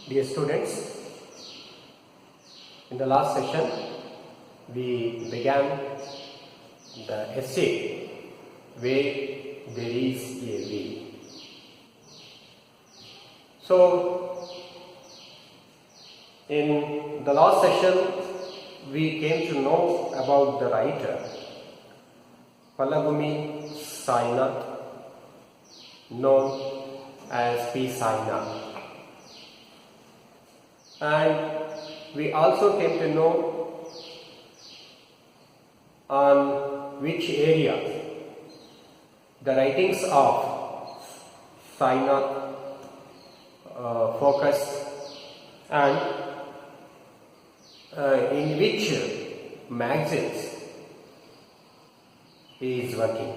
Dear students, in the last session we began the essay Where There Is a Way. So, in the last session we came to know about the writer Phalagumi Sainath, known as P. Sainath. And we also came to know on which area the writings of Sainath focused and in which magazines he is working.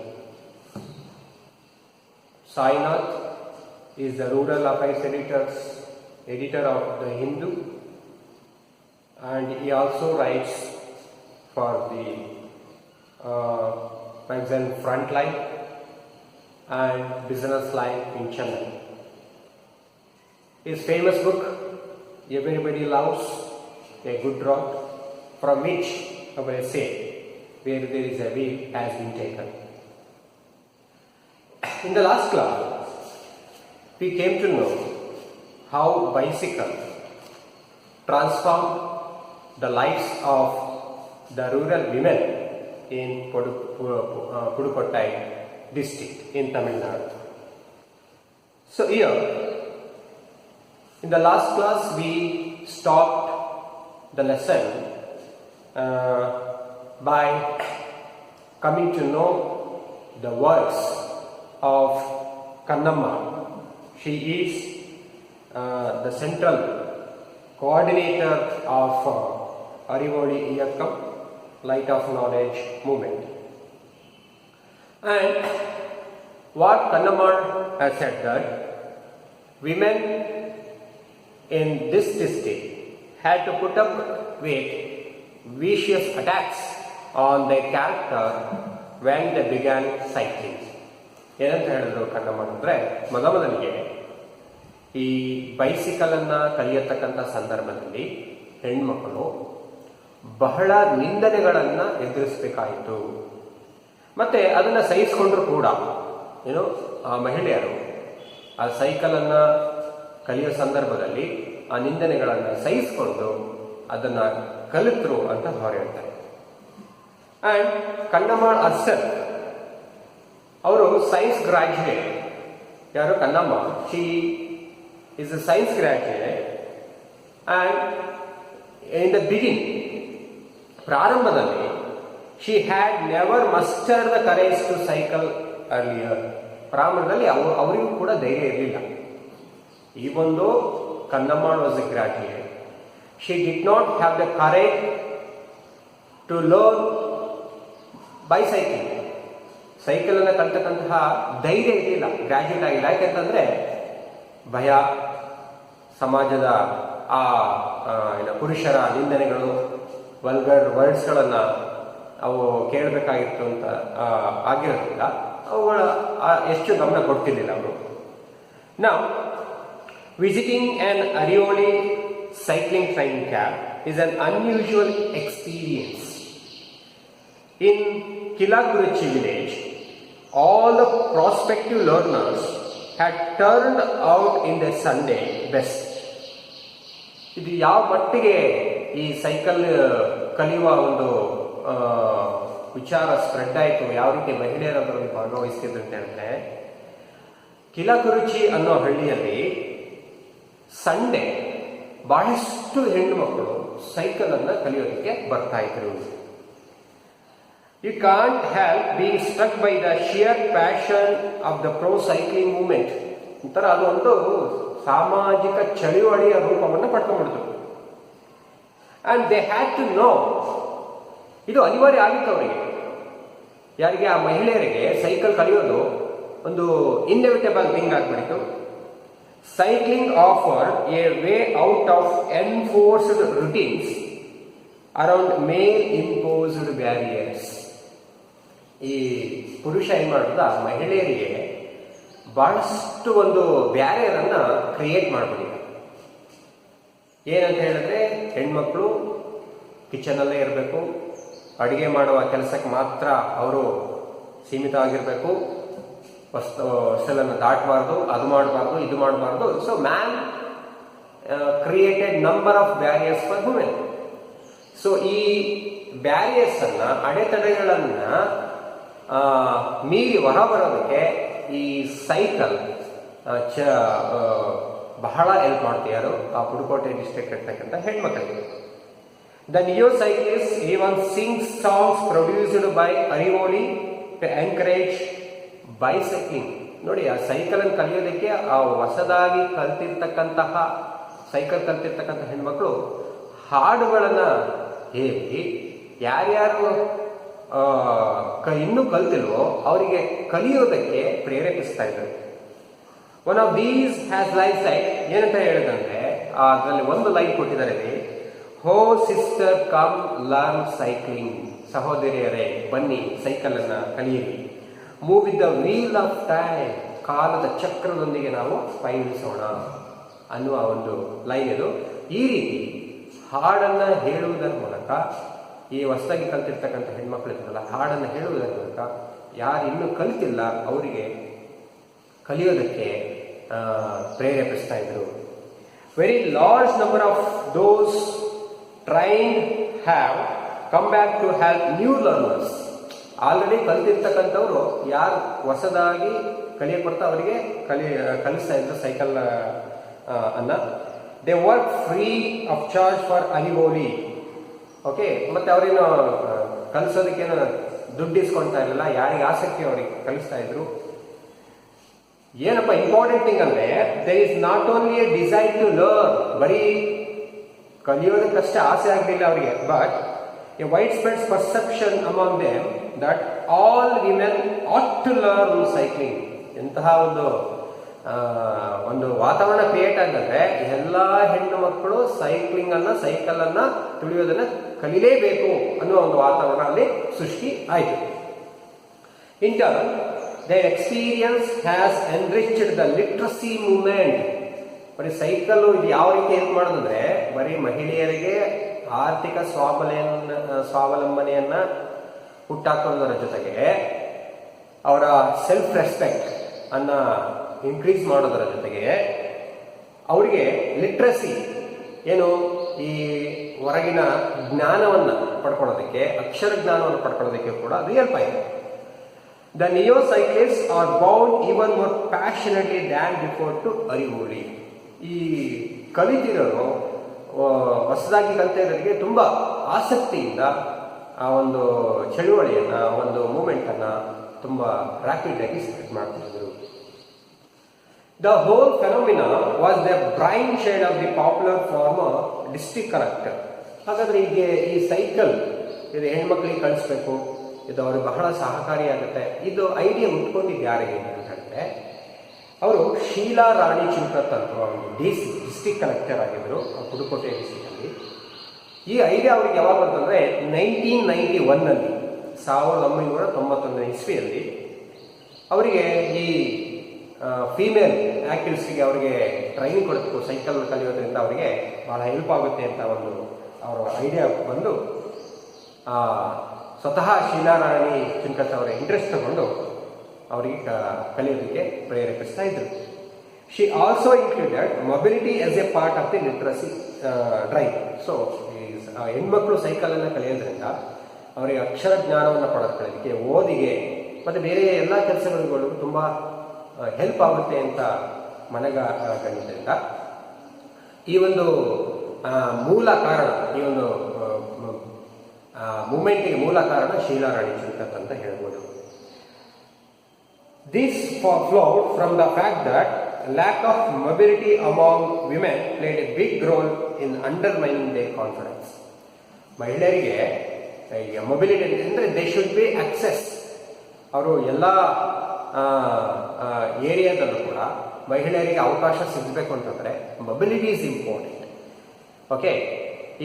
Sainath is the Rural Affairs editor of the Hindu, and he also writes for the magazine Frontline and Business Life in Chennai. His famous book, Everybody Loves a Good Road, from which our essay, Where There Is a Way, has been taken. In the last class, we came to know how bicycle transformed the lives of the rural women in Pudukottai district in Tamil Nadu. So here, in the last class we stopped the lesson by coming to know the works of Kannamma. She is the central coordinator of Arivoli Iyakkam, Light of Knowledge movement. And what Kannamma has said that women in this district had to put up with vicious attacks on their character when they began cycling. ಏನಂತ ಹೇಳಿದ್ರು ಕನ್ನಮ್ಮ ಅಂದರೆ, ಮೊದಲಿಗೆ ಈ ಬೈಸಿಕಲನ್ನು ಕಲಿಯತಕ್ಕಂಥ ಸಂದರ್ಭದಲ್ಲಿ ಹೆಣ್ಮಕ್ಕಳು ಬಹಳ ನಿಂದನೆಗಳನ್ನು ಎದುರಿಸಬೇಕಾಯಿತು. ಮತ್ತು ಅದನ್ನು ಸಹಿಸಿಕೊಂಡ್ರು ಕೂಡ ಆ ಮಹಿಳೆಯರು ಆ ಸೈಕಲನ್ನು ಕಲಿಯೋ ಸಂದರ್ಭದಲ್ಲಿ ಆ ನಿಂದನೆಗಳನ್ನು ಸಹಿಸಿಕೊಂಡು ಅದನ್ನು ಕಲಿತರು ಅಂತ ಹೊರ ಹೇಳ್ತಾರೆ. ಆ್ಯಂಡ್ ಕನ್ನಮ್ಮ ಅರ್ಸಲ್ ಅವರು ಸೈನ್ಸ್ ಗ್ರಾಜ್ಯುಯೇಟ್. ಯಾರು Kannamma? She is a science graduate, and in the beginning, ಪ್ರಾರಂಭದಲ್ಲಿ she had never mustered the courage to cycle earlier. ಪ್ರಾರಂಭದಲ್ಲಿ ಅವರಿಗೂ ಕೂಡ ಧೈರ್ಯ ಇರಲಿಲ್ಲ. Even though Kannamma was a graduate, she did not have the courage to learn bicycling. Cycle ಅನ್ನು ಕಲ್ತಕ್ಕಂತಹ ಧೈರ್ಯ ಇರಲಿಲ್ಲ, graduate ಆಗಿಲ್ಲ. ಯಾಕೆಂತಂದ್ರೆ ಭಯ, ಸಮಾಜದ ಆ ಪುರುಷರ ನಿಂದನೆಗಳು, ವಲ್ಗರ್ ವರ್ಡ್ಸ್ಗಳನ್ನು ಅವು ಕೇಳಬೇಕಾಗಿತ್ತು ಅಂತ ಆಗಿರೋದ್ರಿಂದ ಅವುಗಳ ಎಷ್ಟು ಗಮನ ಕೊಡ್ತಿರ್ಲಿಲ್ಲ ಅವರು. ನಾವು visiting on Arivoli cycling training camp is an unusual experience. In Kilakuruchi village, all the prospective learners had turned out in their Sunday best. ಇದು ಯಾವ ಮಟ್ಟಿಗೆ ಈ ಸೈಕಲ್ ಕಲಿಯುವ ಒಂದು ವಿಚಾರ ಸ್ಪ್ರೆಡ್ ಆಯಿತು, ಯಾವ ರೀತಿ ಮಹಿಳೆಯರು ಅದರಲ್ಲಿ ಭಾಗವಹಿಸ್ತಿದ್ರು ಅಂತ ಹೇಳಿದ್ರೆ, ಕಿಲಕುರುಚಿ ಅನ್ನೋ ಹಳ್ಳಿಯಲ್ಲಿ ಸಂಡೇ ಬಹಳಷ್ಟು ಹೆಣ್ಣು ಮಕ್ಕಳು ಸೈಕಲ್ ಅನ್ನ ಕಲಿಯೋದಕ್ಕೆ ಬರ್ತಾ ಇದ್ರು. You can't help being struck by the sheer passion of the pro cycling movement. ಒಂಥರ ಅದು ಒಂದು ಸಾಮಾಜಿಕ ಚಳುವಳಿಯ ರೂಪವನ್ನು ಪಡ್ಕೊಂಡ್ಬಿಡ್ತು. And they had to know, ಇದು ಅನಿವಾರ್ಯ ಆಗಿತ್ತು ಅವರಿಗೆ. ಯಾರಿಗೆ? ಆ ಮಹಿಳೆಯರಿಗೆ ಸೈಕಲ್ ಕಲಿಯೋದು ಒಂದು ಇನ್ಎವಿಟಬಲ್ ಥಿಂಗ್ ಆಗ್ಬಿಡಿತು. Cycling offer a way out of enforced routines around male imposed barriers. ಈ ಪುರುಷ ಏನ್ ಮಾಡಿದ, ಮಹಿಳೆಯರಿಗೆ ಬಹಳಷ್ಟು ಒಂದು ಬ್ಯಾರಿಯರ್ ಅನ್ನ ಕ್ರಿಯೇಟ್ ಮಾಡ್ಬಿಟ್ಟಿದೆ. ಏನಂತ ಹೇಳಿದ್ರೆ ಹೆಣ್ಮಕ್ಳು ಕಿಚನಲ್ಲೇ ಇರಬೇಕು, ಅಡುಗೆ ಮಾಡುವ ಕೆಲಸಕ್ಕೆ ಮಾತ್ರ ಅವರು ಸೀಮಿತ ಆಗಿರಬೇಕು, ಹೊಸ್ಟೆಲನ್ನು ದಾಟಬಾರ್ದು, ಅದು ಮಾಡಬಾರ್ದು, ಇದು ಮಾಡಬಾರ್ದು. So man created number of barriers for women. So ಈ ಬ್ಯಾರಿಯರ್ಸ್ ಅನ್ನ, ಅಡೆತಡೆಗಳನ್ನ ಮೀರಿ ಹೊರಬರೋದಕ್ಕೆ ಈ ಸೈಕಲ್ ಬಹಳ ಹೆಲ್ಪ್ ಮಾಡ್ತೀಯಾರು ಆ ಪುದುಕೋಟೆ ಡಿಸ್ಟ್ರಿಕ್ಟ್ ಇರ್ತಕ್ಕಂಥ ಹೆಣ್ಮಕ್ಳಿಗೆ. The neo cyclist even sings songs produced by Arivoli to encourage bicycling. ನೋಡಿ, ಆ ಸೈಕಲ್ ಅನ್ನು ಕಲಿಯೋದಕ್ಕೆ ಆ ಹೊಸದಾಗಿ ಸೈಕಲ್ ಕಲ್ತಿರ್ತಕ್ಕಂಥ ಹೆಣ್ಮಕ್ಳು ಹಾಡುಗಳನ್ನ ಹೇಳಿ ಯಾರ್ಯಾರು ಇನ್ನೂ ಕಲ್ತಿಲ್ವೋ ಅವರಿಗೆ ಕಲಿಯೋದಕ್ಕೆ ಪ್ರೇರೇಪಿಸ್ತಾ ಇದ್ದಾರೆ. One of these has life site ಏನಂತ ಹೇಳಿದಂದ್ರೆ, ಅದರಲ್ಲಿ ಒಂದು ಲೈನ್ ಕೊಟ್ಟಿದ್ದಾರೆ, ಹೋ ಸಿಸ್ಟರ್ ಕಮ್ ಲರ್ನ್ ಸೈಕ್ಲಿಂಗ್. ಸಹೋದರಿಯರೇ ಬನ್ನಿ ಸೈಕಲ್ ಅನ್ನ ಕಲಿಯಿರಿ. Move with the wheel of time. ಕಾಲದ ಚಕ್ರದೊಂದಿಗೆ ನಾವು ಪಯಣಿಸೋಣ ಅನ್ನುವ ಒಂದು ಲೈನ್ ಇದು. ಈ ರೀತಿ ಹಾಡನ್ನ ಹೇಳುವುದರ ಮೂಲಕ, ಈ ಹೊಸದಾಗಿ ಕಲ್ತಿರ್ತಕ್ಕಂಥ ಹೆಣ್ಮಕ್ಳು ಇರ್ತಾರಲ್ಲ, ಹಾಡನ್ನು ಹೇಳುವುದರ ಮೂಲಕ ಯಾರು ಇನ್ನೂ ಕಲಿತಿಲ್ಲ ಅವರಿಗೆ ಕಲಿಯೋದಕ್ಕೆ ಪ್ರೇರೇಪಿಸ್ತಾ ಇದ್ರು. Very large number of those trained have come back to help new learners. Already ಕಲ್ತಿರ್ತಕ್ಕಂಥವ್ರು ಯಾರು ಹೊಸದಾಗಿ ಕಲಿಯಕೊಡ್ತಾ ಅವರಿಗೆ ಕಲಿಸ್ತಾ ಇದ್ರು ಸೈಕಲ್ ಅನ್ನ. They work free of charge for Arivoli. Okay, ಮತ್ತೆ ಅವ್ರೇನು ಕಲಿಸೋದಕ್ಕೇನು ದುಡ್ಡು ಇಸ್ಕೊಳ್ತಾ ಇರಲಿಲ್ಲ, ಯಾರಿಗೆ ಆಸಕ್ತಿ ಅವರಿಗೆ ಕಲಿಸ್ತಾ ಇದ್ರು. ಏನಪ್ಪ ಇಂಪಾರ್ಟೆಂಟ್ ಥಿಂಗ್ ಅಂದ್ರೆ, there is not only a desire to learn. ಬರೀ ಕಲಿಯೋದಕ್ಕಷ್ಟೇ ಆಸೆ ಆಗಲಿಲ್ಲ ಅವರಿಗೆ, but a wide spread perception among them that all women ought to learn cycling. ಎಂತಹ ಒಂದು ವಾತಾವರಣ ಕ್ರಿಯೇಟ್ ಆಗಂದ್ರೆ ಎಲ್ಲಾ ಹೆಣ್ಣು ಮಕ್ಕಳು ಸೈಕಲ್ ಅನ್ನ ತುಳಿಯೋದನ್ನ ಕಲಿಲೇಬೇಕು ಅನ್ನುವ ಒಂದು ವಾತಾವರಣ ಅಲ್ಲಿ ಸೃಷ್ಟಿ ಆಯಿತು. In turn their experience has enriched the literacy movement. ಬರೀ ಸೈಕಲ್ ಇದು ಯಾವ ರೀತಿ ಹೆಲ್ಪ್ ಮಾಡೋದಂದ್ರೆ, ಬರೀ ಮಹಿಳೆಯರಿಗೆ ಆರ್ಥಿಕ ಸ್ವಾವಲಂಬನೆಯನ್ನ ಹುಟ್ಟಾಕೋದ್ರ ಜೊತೆಗೆ ಅವರ ಸೆಲ್ಫ್ ರೆಸ್ಪೆಕ್ಟ್ ಅನ್ನ ಇನ್ಕ್ರೀಸ್ ಮಾಡೋದರ ಜೊತೆಗೆ ಅವರಿಗೆ ಲಿಟ್ರಸಿ ಏನು, ಈ ಹೊರಗಿನ ಜ್ಞಾನವನ್ನ ಪಡ್ಕೊಳ್ಳೋದಕ್ಕೆ, ಅಕ್ಷರ ಜ್ಞಾನವನ್ನು ಪಡ್ಕೊಳ್ಳೋದಕ್ಕೆ ಕೂಡ ಅದು ಹೆಲ್ಪ್ ಆಯಿತು. The neo-cyclists are bound even more passionately than before to Arivoli. ಈ ಕಲಿತಿರೋರು ಹೊಸದಾಗಿ ಕಲಿತಿರೋರಿಗೆ ತುಂಬಾ ಆಸಕ್ತಿಯಿಂದ ಆ ಒಂದು ಚಳುವಳಿಯನ್ನ, ಒಂದು ಮೂಮೆಂಟ್ ಅನ್ನ ತುಂಬಾ ರ್ಯಾಪಿಡ್ ಆಗಿ ಸ್ಪ್ರೆಡ್ ಮಾಡ್ತಿದ್ರು. The whole phenomena was the brain child of the popular former district collector. ಹಾಗಾದ್ರೆ ಈಗ ಈ ಸೈಕಲ್ ಇದು ಹೆಣ್ಮಕ್ಳಿಗೆ ಕಳಿಸ್ಬೇಕು, ಇದು ಅವ್ರಿಗೆ ಬಹಳ ಸಹಕಾರಿಯಾಗುತ್ತೆ. ಇದು ಐಡಿಯಾ ಉಟ್ಕೊಂಡಿದ್ದು ಯಾರಿಗೆ ಅಂತ ಹೇಳಿದ್ರೆ, ಅವರು ಶೀಲಾ ರಾಣಿ ಚಿಂಕತ್ ಅಂತ ಒಂದು ಡಿಸ್ಟ್ರಿಕ್ಟ್ ಕಲೆಕ್ಟರ್ ಆಗಿದ್ರು ಪುದುಕೋಟೆ ಡಿಸ್ಟ್ರಿಕ್ಟ್ ಅಲ್ಲಿ. ಈ ಐಡಿಯಾ ಅವ್ರಿಗೆ ಯಾವಾಗ ಬಂತಂದ್ರೆ 1991ನಲ್ಲಿ 1991 ಇಸ್ವಿಯಲ್ಲಿ ಅವರಿಗೆ ಈ ಫೀಮೇಲ್ ಆಕ್ಟಿವಿಸ್ಟ್ಗೆ ಅವರಿಗೆ ಟ್ರೈನಿಂಗ್ ಕೊಡಬೇಕು, ಸೈಕಲ್ ಕಲಿಯೋದ್ರಿಂದ ಅವರಿಗೆ ಬಹಳ ಹೆಲ್ಪ್ ಆಗುತ್ತೆ ಅಂತ ಒಂದು ಅವರ ಐಡಿಯಾ ಬಂದು ಸ್ವತಃ ಶೀಲಾರಾಣಿ ಚಿಂಕತ್ ಅವರ ಇಂಟ್ರೆಸ್ಟ್ ತಗೊಂಡು ಅವರಿಗೆ ಕಲಿಯೋದಕ್ಕೆ ಪ್ರೇರೇಪಿಸ್ತಾ ಇದ್ರು. She also included mobility as A part of the literacy drive. So ಹೆಣ್ಮಕ್ಳು ಸೈಕಲ್ ಅನ್ನು ಕಲಿಯೋದ್ರಿಂದ ಅವರಿಗೆ ಅಕ್ಷರ ಜ್ಞಾನವನ್ನು ಪಡೆದುಕೊಳ್ಳೋದಕ್ಕೆ, ಓದಿಗೆ ಮತ್ತು ಬೇರೆ ಎಲ್ಲ ಕೆಲಸಗಳಿಗೂ ತುಂಬ ಹೆಲ್ಪ್ ಆಗುತ್ತೆ ಅಂತ ಮನಗಂಡಿದ್ದರಿಂದ ಈ ಒಂದು ಮೂಲ ಕಾರಣ, ಈ ಒಂದು ಮೂಮೆಂಟಿಗೆ ಮೂಲ ಕಾರಣ ಶೀಲಾರಾಣಿ ಚಿಂಕತ್ ಅಂತ ಹೇಳ್ಬೋದು. This flowed from the fact that lack of mobility among women played a big role in undermining their confidence. ಮಹಿಳೆಯರಿಗೆ ಮೊಬಿಲಿಟಿ ಅಂದರೆ ದೇ ಶುಡ್ ಬಿ ಆಕ್ಸೆಸ್. ಅವರು ಎಲ್ಲ ಏರಿಯಾದಲ್ಲೂ ಕೂಡ ಮಹಿಳೆಯರಿಗೆ ಅವಕಾಶ ಸಿಗಬೇಕು ಅಂತಂದರೆ ಮೊಬಿಲಿಟಿ ಈಸ್ ಇಂಪಾರ್ಟೆಂಟ್. ಓಕೆ,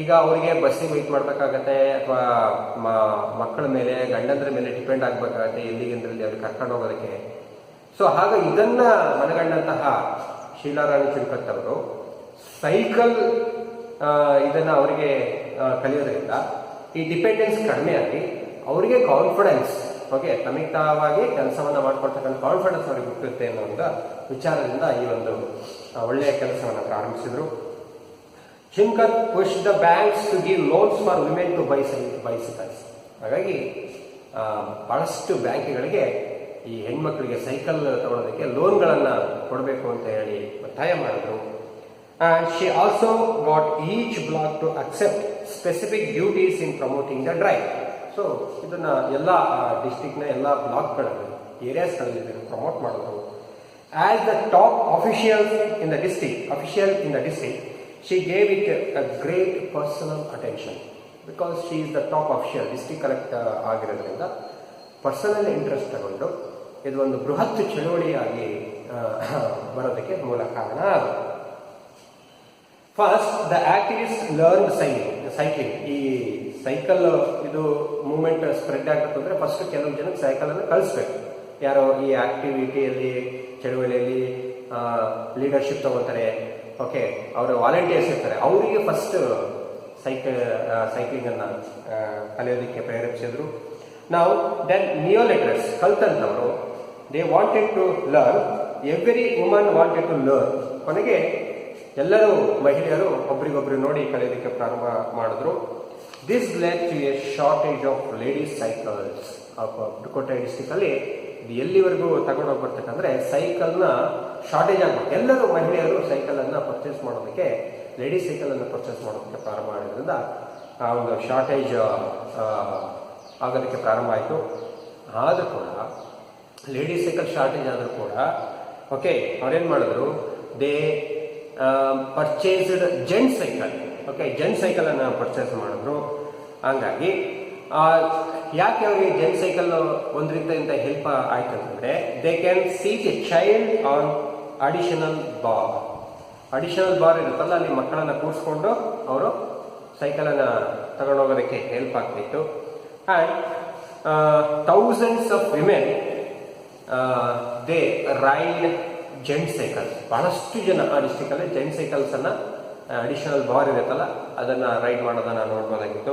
ಈಗ ಅವರಿಗೆ ಬಸ್ಸಿಗೆ ವೆಯ್ಟ್ ಮಾಡಬೇಕಾಗತ್ತೆ, ಅಥವಾ ಮಕ್ಕಳ ಮೇಲೆ, ಗಂಡಂದ್ರ ಮೇಲೆ ಡಿಪೆಂಡ್ ಆಗಬೇಕಾಗತ್ತೆ ಎಲ್ಲಿಗೆಂದ್ರಲ್ಲಿ ಅವ್ರಿಗೆ ಕರ್ಕೊಂಡು ಹೋಗೋದಕ್ಕೆ. ಸೊ ಹಾಗೆ ಇದನ್ನ ಮನಗಂಡಂತಹ ಶೀಲಾರಾಣಿ ಚಿಂಕತ್ ಅವರು ಸೈಕಲ್ ಇದನ್ನು ಅವರಿಗೆ ಕಲಿಯೋದ್ರಿಂದ ಈ ಡಿಪೆಂಡೆನ್ಸ್ ಕಡಿಮೆ ಆಗಿ ಅವರಿಗೆ ಕಾನ್ಫಿಡೆನ್ಸ್, ಓಕೆ, ತಮಗೆ ತಾವಾಗಿ ಕೆಲಸವನ್ನು ಮಾಡ್ಕೊಳ್ತಕ್ಕಂಥ ಕಾನ್ಫಿಡೆನ್ಸ್ ಅವರಿಗೆ ಹುಟ್ಟುತ್ತೆ ಅನ್ನೋ ಒಂದು ವಿಚಾರದಿಂದ ಈ ಒಂದು ಒಳ್ಳೆಯ ಕೆಲಸವನ್ನು ಪ್ರಾರಂಭಿಸಿದರು. ಶಿಮ್ಕರ್ push the banks to give loans for women to bicycles. ಹಾಗಾಗಿ ಬಹಳಷ್ಟು ಬ್ಯಾಂಕ್ಗಳಿಗೆ ಈ ಹೆಣ್ಮಕ್ಳಿಗೆ ಸೈಕಲ್ ತಗೊಳ್ಳೋದಕ್ಕೆ ಲೋನ್ಗಳನ್ನು ಕೊಡಬೇಕು ಅಂತ ಹೇಳಿ ಒತ್ತಾಯ ಮಾಡಿದ್ರು. And she also got each block to accept specific duties in promoting the drive. So ಇದನ್ನ ಎಲ್ಲ ಡಿಸ್ಟಿಕ್ನ ಎಲ್ಲ ಬ್ಲಾಕ್ಗಳಲ್ಲಿ, ಏರಿಯಾಸ್ಗಳಲ್ಲಿ ಪ್ರಮೋಟ್ ಮಾಡಿದ್ರು. As the top official in the district she gave it a great personal attention because she is the top official, district collector ಆಗಿರೋದ್ರಿಂದ personal interest ತಗೊಂಡು ಇದು ಒಂದು ಬೃಹತ್ ಚಳುವಳಿಯಾಗಿ ಬರೋದಕ್ಕೆ ಮೂಲ ಕಾರಣ ಅದು. First the activist learn cycling. ಈ ಸೈಕಲ್ ಇದು ಮೂವ್ಮೆಂಟ್ ಸ್ಪ್ರೆಡ್ ಆಗಬೇಕು ಅಂದರೆ ಫಸ್ಟ್ ಕೆಲವು ಜನಕ್ಕೆ ಸೈಕಲನ್ನು ಕಳಿಸ್ಬೇಕು. ಯಾರೋ ಈ ಆಕ್ಟಿವಿಟಿಯಲ್ಲಿ ಚಳುವಳಿಯಲ್ಲಿ ಲೀಡರ್ಶಿಪ್ ತಗೋತಾರೆ, ಓಕೆ, ಅವರು ವಾಲಂಟಿಯರ್ಸ್ ಇರ್ತಾರೆ, ಅವರಿಗೆ ಫಸ್ಟ್ ಸೈಕ್ಲಿಂಗನ್ನು ಕಲಿಯೋದಕ್ಕೆ ಪ್ರೇರೇಪಿಸಿದ್ರು. ನಾವು ದೆನ್ ನಿಯೋಲಿಟರಸ್, ಕಲ್ತಂಥವರು, they wanted to learn, every woman wanted to learn. ಕೊನೆಗೆ ಎಲ್ಲರೂ ಮಹಿಳೆಯರು ಒಬ್ರಿಗೊಬ್ರು ನೋಡಿ ಕಲಿಯೋದಕ್ಕೆ ಪ್ರಾರಂಭ ಮಾಡಿದ್ರು. This LED to a shortage of ladies cycles of Pudukkottai ಡಿಸ್ಟಿಕಲ್ಲಿ. ಇದು ಎಲ್ಲಿವರೆಗೂ ತಗೊಂಡೋಗಿ ಬರ್ತಕ್ಕಂದ್ರೆ ಸೈಕಲ್ನ ಶಾರ್ಟೇಜ್ ಆಗ್ಬೇಕು. ಎಲ್ಲರೂ ಮಹಿಳೆಯರು ಸೈಕಲನ್ನು ಪರ್ಚೇಸ್ ಮಾಡೋದಕ್ಕೆ, ಲೇಡೀಸ್ ಸೈಕಲನ್ನು ಪರ್ಚೇಸ್ ಮಾಡೋದಕ್ಕೆ ಪ್ರಾರಂಭ ಮಾಡಿದ್ರಿಂದ ಆ ಒಂದು ಶಾರ್ಟೇಜ್ ಆಗೋದಕ್ಕೆ ಪ್ರಾರಂಭ ಆಯಿತು. ಆದರೂ ಕೂಡ ಲೇಡೀಸ್ ಸೈಕಲ್ ಶಾರ್ಟೇಜ್ ಆದರೂ ಕೂಡ ಓಕೆ, ಅವ್ರೇನು ಮಾಡಿದ್ರು, they purchased gent cycle. Okay, gent ಸೈಕಲನ್ನು ಪರ್ಚೇಸ್ ಮಾಡಿದ್ರು. ಹಂಗಾಗಿ ಯಾಕೆ ಅವರಿಗೆ ಜೆಂಟ್ ಸೈಕಲ್ ಒಂದರಿಂದ ಇಂತ ಹೆಲ್ಪ್ ಆಯ್ತು ಅಂತಂದ್ರೆ, they can seat a child on additional bar. Additional bar ಇರುತ್ತಲ್ಲ, ಅಲ್ಲಿ ಮಕ್ಕಳನ್ನ ಕೂರಿಸ್ಕೊಂಡು ಅವರು ಸೈಕಲನ್ನು ತಗೊಂಡೋಗೋದಕ್ಕೆ ಹೆಲ್ಪ್ ಆಗ್ತಿತ್ತು. And thousands of women they ride gent cycles. ಬಹಳಷ್ಟು ಜನ ಆ ಡಿಸ್ಟಿಕಲ್ಲಿ ಜೆಂಟ್ ಸೈಕಲ್ಸನ್ನು ಅಡಿಷನಲ್ ಬಾರ್ ಇರುತ್ತಲ್ಲ ಅದನ್ನು ರೈಡ್ ಮಾಡೋದನ್ನು ನೋಡ್ಬೋದಾಗಿತ್ತು.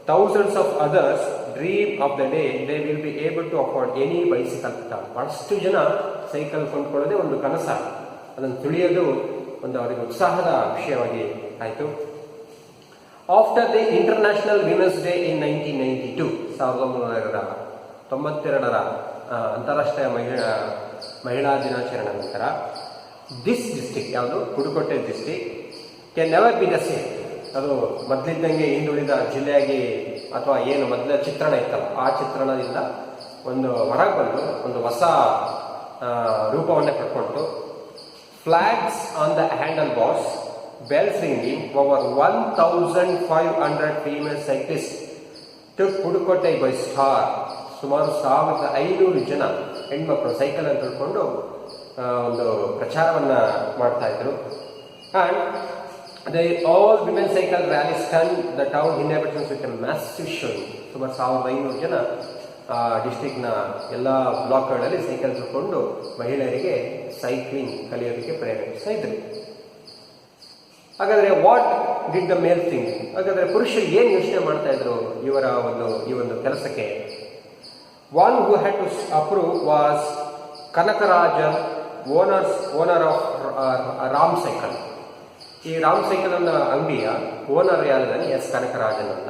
Thousands of others dream of the day they will be able to afford any bicycle. ಬಹಳಷ್ಟು ಜನ ಸೈಕಲ್ ಕೊಂಡ್ಕೊಳ್ಳೋದೇ ಒಂದು ಕನಸ, ಅದನ್ನು ತುಳಿಯೋದು ಒಂದು ಅವರಿಗೆ ಉತ್ಸಾಹದ ವಿಷಯವಾಗಿ ಆಯಿತು. After the international women's day in 1992, 1992ರ ಅಂತಾರಾಷ್ಟ್ರೀಯ ಮಹಿಳಾ ದಿನಾಚರಣೆ ನಂತರ ದಿಸ್ ಡಿಸ್ಟ್ರಿಕ್ಟ್, ಯಾವುದು Pudukkottai district, can never be the same. ಅದು ಮೊದಲಿದ್ದಂಗೆ ಹಿಂದುಳಿದ ಜಿಲ್ಲೆಯಾಗಿ ಅಥವಾ ಏನು ಮೊದಲ ಚಿತ್ರಣ ಇತ್ತಲ್ಲ ಆ ಚಿತ್ರಣದಿಂದ ಒಂದು ಹೊರಗೆ ಬಂದು ಒಂದು ಹೊಸ ರೂಪವನ್ನೇ ಪಡ್ಕೊಳ್ತು. Flags on the handle bars, bells ringing, over 1500 female cyclist to Pudukkottai by star. ಸುಮಾರು 1500 ಜನ ಹೆಣ್ಮಕ್ಳು ಸೈಕಲ್ ಅನ್ನು ತಿಳ್ಕೊಂಡು ಒಂದು ಪ್ರಚಾರವನ್ನು ಮಾಡ್ತಾ ಇದ್ರು. And all women cycle rally stunned the town inhabitants with a massive showing. ಸುಮಾರು 1500 ಜನ ಡಿಸ್ಟ್ರಿಕ್ಟ್ನ ಎಲ್ಲ ಬ್ಲಾಕ್ಗಳಲ್ಲಿ ಸೈಕಲ್ ತಗೊಂಡು ಮಹಿಳೆಯರಿಗೆ ಸೈಕ್ಲಿಂಗ್ ಕಲಿಯೋದಕ್ಕೆ ಪ್ರೇರೇಪಿಸ್ತಾ ಇದ್ರು. ಹಾಗಾದರೆ what did the male think? ಹಾಗಾದರೆ ಪುರುಷರು ಏನು ಯೋಚನೆ ಮಾಡ್ತಾ ಇದ್ರು ಈ ಒಂದು ಕೆಲಸಕ್ಕೆ? One who had to approve was Kanakarajan, owner of Ram cycle. ಈ ರಾಮ್ ಸೈಕಲ್ ಅನ್ನ ಅಂಗಡಿಯ ಓನರ್ ಯಾರಿದ್ದಾನೆ, ಎಸ್ ಕನಕರಾಜನ್ ಅಂತ.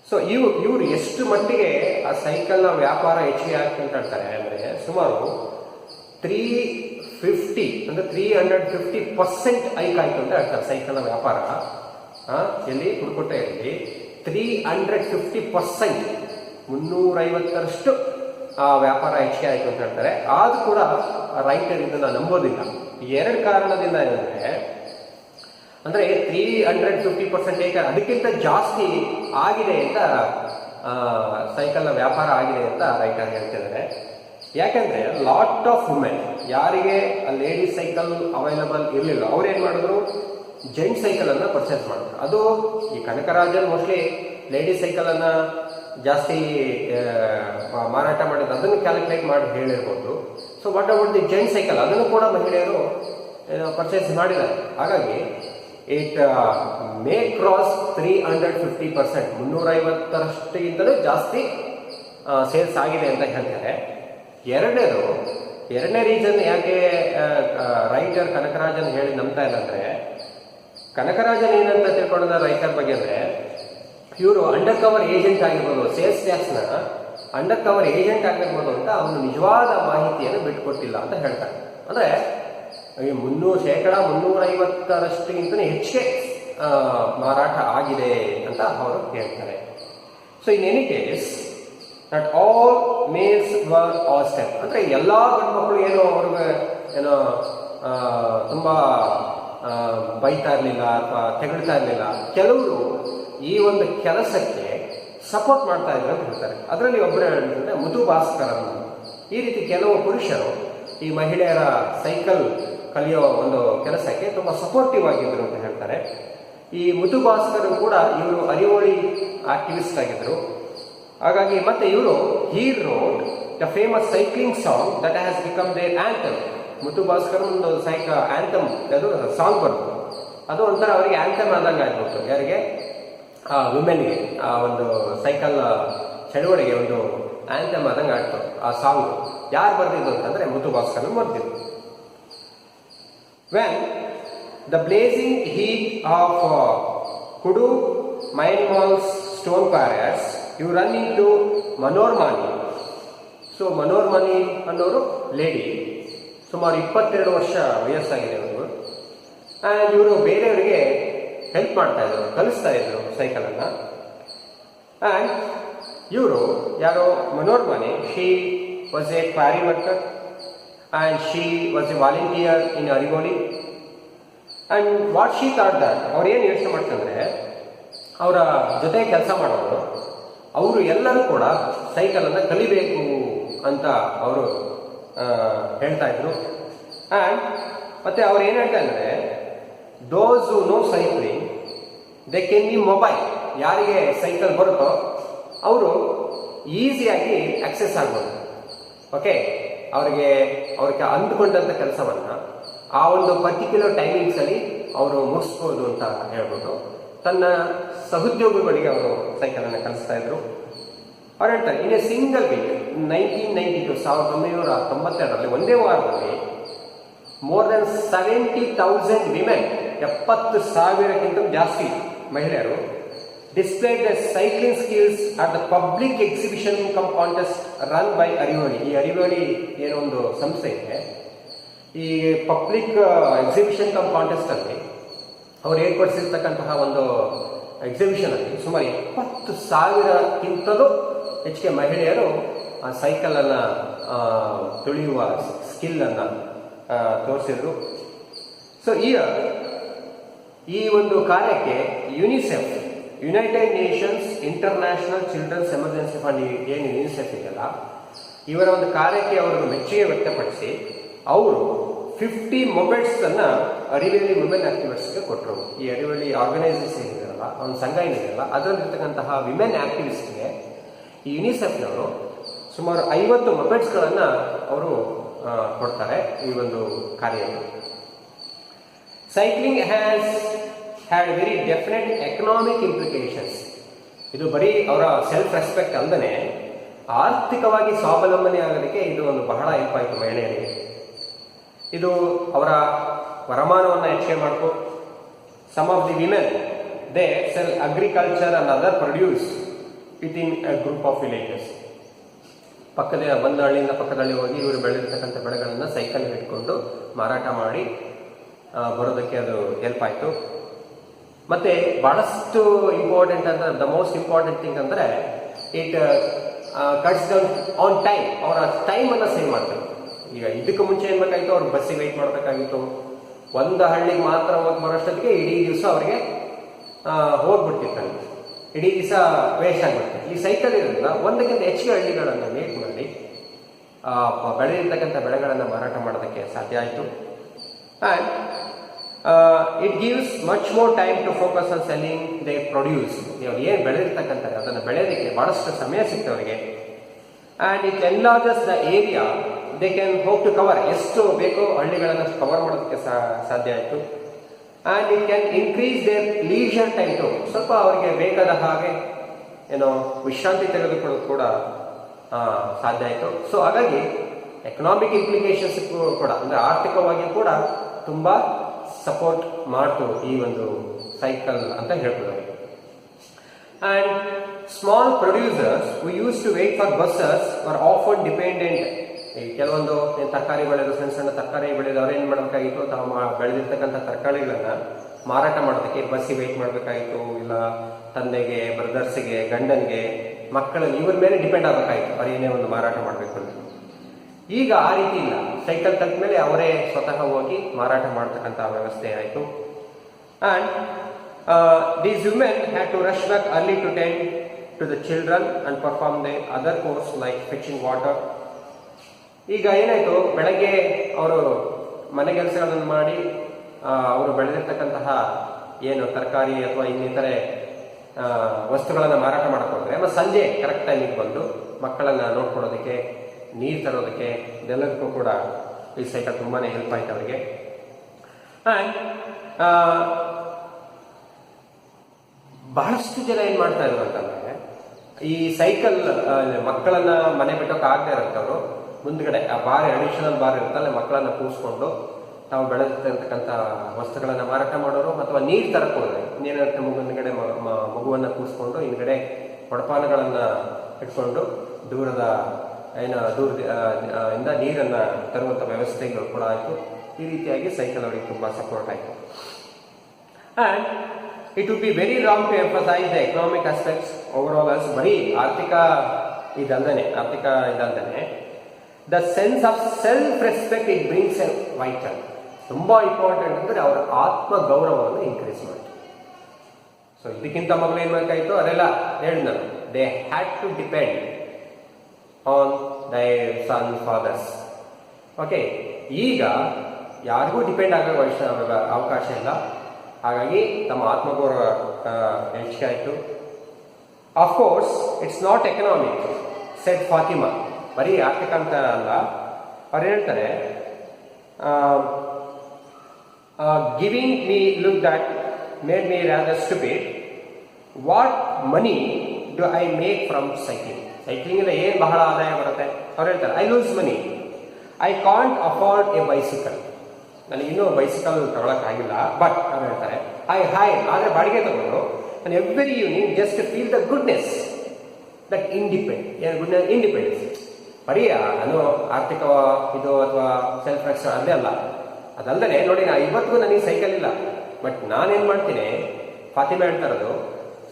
ಸೊ ಇವರು ಎಷ್ಟು ಮಟ್ಟಿಗೆ ಆ ಸೈಕಲ್ನ ವ್ಯಾಪಾರ ಹೆಚ್ಚಿಗೆ ಆಗ್ತದೆ ಅಂತ ಹೇಳ್ತಾರೆ ಅಂದರೆ, ಸುಮಾರು 350% ಹೈಕ್ ಆಯ್ತು ಅಂತ ಹೇಳ್ತಾರೆ ಸೈಕಲ್ನ ವ್ಯಾಪಾರ. ಎಲ್ಲಿ ಪುದುಕೋಟೆಯಲ್ಲಿ 350%, 350ರಷ್ಟು ಆ ವ್ಯಾಪಾರ ಹೆಚ್ಚಿಗೆ ಆಯಿತು ಅಂತ ಹೇಳ್ತಾರೆ. ಆದ್ರೂ ಕೂಡ ರೈತರು ಇದನ್ನ ನಂಬೋದಿಲ್ಲ. ಎರಡು ಕಾರಣದಿಂದ ಏನಂದ್ರೆ, ಅಂದರೆ 350% ಏಕೆ ಅದಕ್ಕಿಂತ ಜಾಸ್ತಿ ಆಗಿದೆ ಅಂತ ಸೈಕಲ್ನ ವ್ಯಾಪಾರ ಆಗಿದೆ ಅಂತ ರೈತರು ಹೇಳ್ತಿದ್ದಾರೆ. ಯಾಕಂದ್ರೆ ಲಾಟ್ ಆಫ್ ವುಮೆನ್, ಯಾರಿಗೆ ಲೇಡೀಸ್ ಸೈಕಲ್ ಅವೈಲಬಲ್ ಇರಲಿಲ್ಲ, ಅವ್ರೇನು ಮಾಡಿದ್ರು, ಜೆಂಟ್ ಸೈಕಲ್ ಅನ್ನ ಪರ್ಚೇಸ್ ಮಾಡಿದ್ರು. ಅದು ಈ ಕನಕರಾಜನ್ ಮೋಸ್ಟ್ಲಿ ಲೇಡೀಸ್ ಸೈಕಲ್ ಅನ್ನ ಜಾಸ್ತಿ ಮಾರಾಟ ಮಾಡಿದ್ದು, ಅದನ್ನು ಕ್ಯಾಲ್ಕುಲೇಟ್ ಮಾಡಿ ಹೇಳಿರ್ಬೋದು. So what about the gent cycle, ಅದನ್ನು ಕೂಡ ಮಹಿಳೆಯರು ಪರ್ಚೇಸ್ ಮಾಡಿದ್ದಾರೆ. ಹಾಗಾಗಿ ಇಟ್ ಮೇ ಕ್ರಾಸ್ 350%, 350ರಷ್ಟಿಗಿಂತಲೂ ಜಾಸ್ತಿ ಸೇಲ್ಸ್ ಆಗಿದೆ ಅಂತ ಹೇಳ್ತಾರೆ. ಎರಡನೇ ರೀಸನ್ ಯಾಕೆ ರೈಟರ್ ಕನಕರಾಜನ್ ಹೇಳಿ ನಂಬ್ತಾ ಇಲ್ಲ ಅಂದ್ರೆ, ಕನಕರಾಜನ್ ಏನಂತ ತಿಳ್ಕೊಳ್ಳೋದ ರೈಟರ್ ಬಗ್ಗೆ ಅಂದ್ರೆ, ಇವರು ಅಂಡರ್ ಕವರ್ ಏಜೆಂಟ್ ಆಗಿರ್ಬೋದು, ಸೇಲ್ಸ್ ಟ್ಯಾಕ್ಸ್ನ ಅಂಡರ್ ಕವರ್ ಏಜೆಂಟ್ ಆಗಿರ್ಬೋದು ಅಂತ ಅವನು ನಿಜವಾದ ಮಾಹಿತಿಯನ್ನು ಬಿಟ್ಟುಕೊಟ್ಟಿಲ್ಲ ಅಂತ ಹೇಳ್ತಾರೆ. ಅಂದ್ರೆ 350%ರಷ್ಟಿಗಿಂತ ಹೆಚ್ಚಿಗೆ ಮಾರಾಟ ಆಗಿದೆ ಅಂತ ಅವರು ಹೇಳ್ತಾರೆ. So in any case not all males were ousted, ಅಂದ್ರೆ ಎಲ್ಲಾ ಗಂಡು ಮಕ್ಕಳು ಅವ್ರಿಗೆ ತುಂಬಾ ಬೈತಾ ಇರಲಿಲ್ಲ ಅಥವಾ ತೆಗಳ್ತಾ ಇರಲಿಲ್ಲ. ಕೆಲವರು ಈ ಒಂದು ಕೆಲಸಕ್ಕೆ ಸಪೋರ್ಟ್ ಮಾಡ್ತಾ ಇದ್ರು ಅಂತ ಹೇಳ್ತಾರೆ. ಅದರಲ್ಲಿ ಒಬ್ಬರು ಹೇಳಿದ್ರೆ ಮುತು ಭಾಸ್ಕರ್ ಅಂತ. ಈ ರೀತಿ ಕೆಲವು ಪುರುಷರು ಈ ಮಹಿಳೆಯರ ಸೈಕಲ್ ಕಲಿಯೋ ಒಂದು ಕೆಲಸಕ್ಕೆ ತುಂಬಾ ಸಪೋರ್ಟಿವ್ ಆಗಿದ್ರು ಅಂತ ಹೇಳ್ತಾರೆ. ಈ ಮುತು ಭಾಸ್ಕರ್ ಕೂಡ ಇವರು ಅರಿವೋಳಿ ಆಕ್ಟಿವಿಸ್ಟ್ ಆಗಿದ್ರು. ಹಾಗಾಗಿ ಮತ್ತೆ ಇವರು he wrote the famous cycling song that has become their anthem. Muthu Bhaskar ಒಂದು ಆಂಥಮ್, ಅದು ಸಾಂಗ್ ಬರ್ತದೆ, ಅದು ಒಂಥರ ಅವರಿಗೆ ಆಂಥಮ್ ಆದಂಗೆ ಆಗ್ಬಿಟ್ಟು, ಯಾರಿಗೆ ವುಮೆನ್ಗೆ ಆ ಒಂದು ಸೈಕಲ್ ಚಳುವಳಿಗೆ ಒಂದು ಆಂಥಮ್ ಆದಂಗೆ ಆಗ್ತದೆ ಆ ಸಾಂಗ್. ಯಾರು ಬರ್ದಿದ್ದು ಅಂತಂದ್ರೆ ಮುತು Bhaskar ಬರ್ದಿದ್ದು. When the blazing heat of Kudu Myanmar's stone quarries, you run into Manormani. So Manormani ಅನ್ನೋರು ಲೇಡಿ, ಸುಮಾರು 22 ವರ್ಷ ವಯಸ್ಸಾಗಿದೆ ಅವರು. ಆ್ಯಂಡ್ ಇವರು ಬೇರೆಯವರಿಗೆ ಹೆಲ್ಪ್ ಮಾಡ್ತಾ ಇದ್ರು, ಕಲಿಸ್ತಾ ಇದ್ರು ಸೈಕಲ್ ಅನ್ನ. ಆ್ಯಂಡ್ ಇವರು ಯಾರೋ Manormani, she was a quarry worker and she was a volunteer in Arigoli. And what she thought that, ಅವ್ರು ಏನು ಯೋಚನೆ ಮಾಡ್ತಂದ್ರೆ, ಅವರ ಜೊತೆ ಕೆಲಸ ಮಾಡೋರು ಅವರು ಎಲ್ಲರೂ ಕೂಡ ಸೈಕಲ್ ಅನ್ನ ಕಲಿಬೇಕು ಅಂತ ಅವರು ಹೇಳ್ತಾ ಇದ್ರು. ಆ್ಯಂಡ್ ಮತ್ತೆ ಅವ್ರು ಏನು ಹೇಳ್ತಾ ಇದ್ದಾರೆ, those who know cycling they can be mobile. ಯಾರಿಗೆ ಸೈಕಲ್ ಬರುತ್ತೋ ಅವರು ಈಸಿಯಾಗಿ ಆಕ್ಸೆಸ್ ಆಗ್ಬೋದು. ಓಕೆ, ಅವ್ರಿಗೆ ಅಂದುಕೊಂಡಂತ ಕೆಲಸವನ್ನ ಆ ಒಂದು ಪರ್ಟಿಕ್ಯುಲರ್ ಟೈಮಿಂಗ್ಸ್ ಅಲ್ಲಿ ಅವರು ಮುಗಿಸ್ಬೋದು ಅಂತ ಹೇಳ್ಬಿಟ್ಟು ತನ್ನ ಸಹೋದ್ಯೋಗಿಗಳಿಗೆ ಅವರು ಸೈಕಲ್ ಅನ್ನು ಕಲಿಸ್ತಾ ಇದ್ರು. ಅವ್ರು ಹೇಳ್ತಾರೆ, ಇನ್ ಎ ಸಿಂಗಲ್ ವೀಕ್ 1992 ಒಂದೇ ವಾರದಲ್ಲಿ ಮೋರ್ ದನ್ 70,000 ವಿಮೆನ್, 70,000ಕ್ಕಿಂತ ಜಾಸ್ತಿ ಮಹಿಳೆಯರು displayed their cycling skills at the public exhibition cum contest run by Arivoli. ಈ ಅರಿವೋಳಿ ಏನೋ ಒಂದು ಸಂಸ್ಥೆ ಇದೆ, ಈ ಪಬ್ಲಿಕ್ ಎಕ್ಸಿಬಿಷನ್ ಕಮ್ ಕಾಂಟೆಸ್ಟ್ ಅಲ್ಲಿ ಅವ್ರು ಏರ್ಪಡಿಸಿರ್ತಕ್ಕಂತಹ ಒಂದು ಎಕ್ಸಿಬಿಷನ್ ಅಲ್ಲಿ ಸುಮಾರು 70,000ಕ್ಕಿಂತಲೂ ಹೆಚ್ಚಿಗೆ ಮಹಿಳೆಯರು ಆ ಸೈಕಲ್ ಅನ್ನ ತುಳಿಯುವ ಸ್ಕಿಲ್ ಅನ್ನ ತೋರಿಸಿದ್ರು. ಸೊ ಈ ಒಂದು ಕಾರ್ಯಕ್ಕೆ UNICEF, United Nations International Children's Emergency Fund, ಏನು ಯುನಿಸೆಫ್ ಇದೆಯಲ್ಲ, ಇವರ ಒಂದು ಕಾರ್ಯಕ್ಕೆ ಅವರು ಮೆಚ್ಚುಗೆ ವ್ಯಕ್ತಪಡಿಸಿ ಅವರು 50 ಮೊಬೈಲ್ಸ್ ಅನ್ನ ಅರಿವಳ್ಳಿ ವುಮೆನ್ ಆಕ್ಟಿವಿಸ್ಟ್ಗೆ ಕೊಟ್ಟರು. ಈ ಅರಿವಳ್ಳಿ ಆರ್ಗನೈಸೇಷನ್ ಇದೆಯಲ್ಲ, ಒಂದು ಸಂಘ ಏನಿದೆಯಲ್ಲ, ಅದರಲ್ಲಿರ್ತಕ್ಕಂತಹ ವಿಮೆನ್ ಆಕ್ಟಿವಿಸ್ಟ್ಗೆ ಈ ಯುನಿಸೆಫ್ನವರು ಸುಮಾರು 50 ಮೊಬೈಲ್ಸ್ಗಳನ್ನ ಅವರು ಕೊಡ್ತಾರೆ ಈ ಒಂದು ಕಾರ್ಯಕ್ಕೆ. Cycling has had very definite economic implications. ಇದು ಬರೀ ಅವರ ಸೆಲ್ಫ್ ರೆಸ್ಪೆಕ್ಟ್ ಅಲ್ಲದೆ ಆರ್ಥಿಕವಾಗಿ ಸ್ವಾವಲಂಬನೆ ಆಗೋದಕ್ಕೆ ಇದು ಒಂದು ಬಹಳ ಹೆಲ್ಪ್ ಆಯಿತು ಮಹಿಳೆಯರಿಗೆ. ಇದು ಅವರ ವರಮಾನವನ್ನು ಹೆಚ್ಚಿಗೆ ಮಾಡ್ಕೊ. Some of the women they sell agriculture and other produce with in a group of villages. ಒಂದು ಹಳ್ಳಿಯಿಂದ ಪಕ್ಕದ ಹಳ್ಳಿ ಹೋಗಿ ಇವರು ಬೆಳೆದಿರ್ತಕ್ಕಂಥ ಬೆಳೆಗಳನ್ನು ಸೈಕಲ್ ಇಟ್ಕೊಂಡು ಮಾರಾಟ ಮಾಡಿ ಬರೋದಕ್ಕೆ ಅದು ಹೆಲ್ಪ್ ಆಯಿತು. ಮತ್ತೆ ಬಹಳಷ್ಟು ಇಂಪಾರ್ಟೆಂಟ್ ಅಂದ್ರೆ, ದ ಮೋಸ್ಟ್ ಇಂಪಾರ್ಟೆಂಟ್ ಥಿಂಗ್ ಅಂದ್ರೆ it cuts down on time. ಅವರ ಟೈಮ್ ಅನ್ನ ಸೇವ್ ಮಾಡ್ತಾರೆ. ಈಗ ಇದಕ್ಕೆ ಮುಂಚೆ ಏನ್ ಬೇಕಾಗಿತ್ತು, ಅವ್ರು ಬಸ್ಸಿಗೆ ವೆಯ್ಟ್ ಮಾಡಬೇಕಾಗಿತ್ತು. ಒಂದು ಹಳ್ಳಿಗೆ ಮಾತ್ರ ಹೋಗಿ ಬರೋಷ್ಟೊತ್ತಿಗೆ ಇಡೀ ದಿವಸ ಅವರಿಗೆ ಹೋಗ್ಬಿಡ್ತಿತ್ತು, ಇಡೀ ದಿವಸ ವೇಸ್ಟ್ ಆಗ್ಬಿಡ್ತಿತ್ತು. ಈ ಸೈಕಲ್ ಇರೋದ್ರಿಂದ ಒಂದಕ್ಕಿಂತ ಹೆಚ್ಚಿಗೆ ಹಳ್ಳಿಗಳನ್ನು ಮೀಟ್ ಮಾಡಿ ಬೆಳೆದಿರ್ತಕ್ಕಂಥ ಬೆಳೆಗಳನ್ನು ಮಾರಾಟ ಮಾಡೋದಕ್ಕೆ ಸಾಧ್ಯ ಆಯಿತು. And it gives much more time to focus on selling their produce. ಇವಾಗ ಏನು ಬೆಳೆದಿರ್ತಕ್ಕಂಥ ಅದನ್ನು ಬೆಳೆಯೋದಕ್ಕೆ ಬಹಳಷ್ಟು ಸಮಯ ಸಿಗ್ತದೆ ಅವರಿಗೆ. And it enlarges the area they can hope to cover. ಎಷ್ಟು ಬೇಕೋ ಹಳ್ಳಿಗಳನ್ನು ಕವರ್ ಮಾಡೋದಕ್ಕೆ ಸಾಧ್ಯ ಆಯಿತು. And it can increase their leisure time too, ಸ್ವಲ್ಪ ಅವರಿಗೆ ಬೇಕಾದ ಹಾಗೆ ಏನೋ ವಿಶ್ರಾಂತಿ ತೆಗೆದುಕೊಳ್ಳೋದು ಕೂಡ ಸಾಧ್ಯ ಆಯಿತು. ಸೊ ಹಾಗಾಗಿ ಎಕನಾಮಿಕ್ ಇಂಪ್ಲಿಕೇಶನ್ಸ್ ಕೂಡ, ಅಂದರೆ ಆರ್ಥಿಕವಾಗಿ ಕೂಡ ತುಂಬ ಸಪೋರ್ಟ್ ಮಾಡ್ತು ಈ ಒಂದು ಸೈಕಲ್ ಅಂತ ಹೇಳ್ಬೋದು. And small producers who used to wait for buses are often dependent. ಈ ಕೆಲವೊಂದು ತರಕಾರಿ ಬೆಳೆದು, ಸಣ್ಣ ಸಣ್ಣ ತರಕಾರಿ ಬೆಳೆದು ಅವ್ರು ಏನು ಮಾಡಬೇಕಾಗಿತ್ತು, ತಾವು ಬೆಳೆದಿರ್ತಕ್ಕಂಥ ತರಕಾರಿಗಳನ್ನ ಮಾರಾಟ ಮಾಡೋದಕ್ಕೆ ಬಸ್ಸಿಗೆ ವೇಟ್ ಮಾಡಬೇಕಾಗಿತ್ತು, ಇಲ್ಲ ತಂದೆಗೆ, ಬ್ರದರ್ಸ್ಗೆ, ಗಂಡನಿಗೆ, ಮಕ್ಕಳಲ್ಲಿ ಇವ್ರ ಮೇಲೆ ಡಿಪೆಂಡ್ ಆಗಬೇಕಾಗಿತ್ತು ಅವ್ರು ಏನೇ ಒಂದು ಮಾರಾಟ ಮಾಡಬೇಕು ಅಂತ. ಈಗ ಆ ರೀತಿ ಇಲ್ಲ. ಸೈಕಲ್ ಕಲ್ತ ಮೇಲೆ ಅವರೇ ಸ್ವತಃ ಹೋಗಿ ಮಾರಾಟ ಮಾಡ್ತಕ್ಕಂಥ ವ್ಯವಸ್ಥೆ ಆಯಿತು. And these women had to rush back early to tend to the children and perform the other chores like fetching water. ಈಗ ಏನಾಯಿತು, ಬೆಳಗ್ಗೆ ಅವರು ಮನೆ ಕೆಲಸಗಳನ್ನು ಮಾಡಿ ಅವರು ಬೆಳೆದಿರ್ತಕ್ಕಂತಹ ಏನು ತರಕಾರಿ ಅಥವಾ ಇನ್ನಿತರೆ ವಸ್ತುಗಳನ್ನು ಮಾರಾಟ ಮಾಡಕ್ಕೆ ಹೋದರೆ, ಮತ್ತು ಸಂಜೆ ಕರೆಕ್ಟ್ ಟೈಮಿಗೆ ಬಂದು ಮಕ್ಕಳನ್ನು ನೋಡ್ಕೊಡೋದಕ್ಕೆ, ನೀರು ತರೋದಕ್ಕೆ, ಇದೆಲ್ಲದಕ್ಕೂ ಕೂಡ ಈ ಸೈಕಲ್ ತುಂಬಾ ಹೆಲ್ಪ್ ಆಯ್ತು ಅವರಿಗೆ. ಆ್ಯಂಡ್ ಬಹಳಷ್ಟು ಜನ ಏನು ಮಾಡ್ತಾ ಇದ್ರು ಅಂತಂದರೆ, ಈ ಸೈಕಲ್ ಮಕ್ಕಳನ್ನ ಮನೆ ಬಿಟ್ಟೋಕೆ ಆಗದೆ ಇರೋಂಥವ್ರು ಮುಂದ್ಗಡೆ ಆ ಬಾರ್, ಅಡಿಷನಲ್ ಬಾರ್ ಇರುತ್ತಲ್ಲ, ಮಕ್ಕಳನ್ನ ಕೂರಿಸ್ಕೊಂಡು ತಾವು ಬೆಳೆದಿರ್ತಕ್ಕಂಥ ವಸ್ತುಗಳನ್ನು ಮಾರಾಟ ಮಾಡೋರು, ಅಥವಾ ನೀರು ತರಕ್ಕೆ ಹೋದ್ರೆ ಇನ್ನೇನಂತ ಮುಂದ್ಗಡೆ ಮಗುವನ್ನು ಕೂರಿಸ್ಕೊಂಡು ಹಿಂದ್ಗಡೆ ಒಡಪಾನಗಳನ್ನು ಇಟ್ಕೊಂಡು ದೂರದ ಇಂದ ನೀರನ್ನು ತರುವಂಥ ವ್ಯವಸ್ಥೆಗಳು ಕೂಡ ಆಯಿತು. ಈ ರೀತಿಯಾಗಿ ಸೈಕಲ್ ಅವರಿಗೆ ತುಂಬ ಸಪೋರ್ಟ್ ಆಯಿತು. And it would be very wrong to emphasise the economic aspects over all. ಬರೀ ಆರ್ಥಿಕ ಇದಲ್ದೇ the sense of self respect it brings a vital. ತುಂಬ ಇಂಪಾರ್ಟೆಂಟ್ ಅಂದರೆ ಅವರ ಆತ್ಮ ಗೌರವವನ್ನು ಇನ್ಕ್ರೀಸ್ ಮಾಡಿ. ಸೊ ಇದಕ್ಕಿಂತ ಮೊದಲು ಏನು ಬೇಕಾಯಿತು, ಅದೆಲ್ಲ ಹೇಳಿ ನಾನು, they had to depend on their son fathers. Okay, ಈಗ ಯಾರಿಗೂ ಡಿಪೆಂಡ್ ಆಗೋ ಅವಕಾಶ ಇಲ್ಲ. ಹಾಗಾಗಿ ತಮ್ಮ ಆತ್ಮಗೌರವ ಹೆಚ್ಚಿಗೆ ಆಯಿತು. Of course it's not economic said Fatima. ಬರೀ ಆರ್ಥಿಕ ಅಂತ ಅಲ್ಲ, ಅವ್ರು ಹೇಳ್ತಾರೆ, giving me look that made me rather stupid. What money do I make from cycling? ಸೈಕ್ಲಿಂಗಿಂದ ಏನು ಬಹಳ ಆದಾಯ ಬರುತ್ತೆ? ಅವ್ರು ಹೇಳ್ತಾರೆ, I lose money, I can't afford a bicycle. ನನಗೆ ಇನ್ನೂ ಬೈಸಿಕಲ್ ತಗೊಳಕ್ಕಾಗಿಲ್ಲ. ಬಟ್ ಅವ್ರು ಹೇಳ್ತಾರೆ, ಆದರೆ ಬಾಡಿಗೆ ತಗೊಂಡು ನಾನು every evening just feel the goodness that independence. ಬರೀ ನಾನು ಆರ್ಥಿಕ ಇದು ಅಥವಾ ಸೆಲ್ಫ್ ರೆಸ್ಪೆಕ್ಟ್ ಅದೇ ಅಲ್ಲ. ಅದಲ್ಲದೆ ನೋಡಿ, ಇವತ್ತಿಗೂ ನನಗೆ ಸೈಕಲ್ ಇಲ್ಲ, ಬಟ್ ನಾನೇನು ಮಾಡ್ತೀನಿ, ಫಾತಿಮಾ ಹೇಳ್ತಾ ಇರೋದು,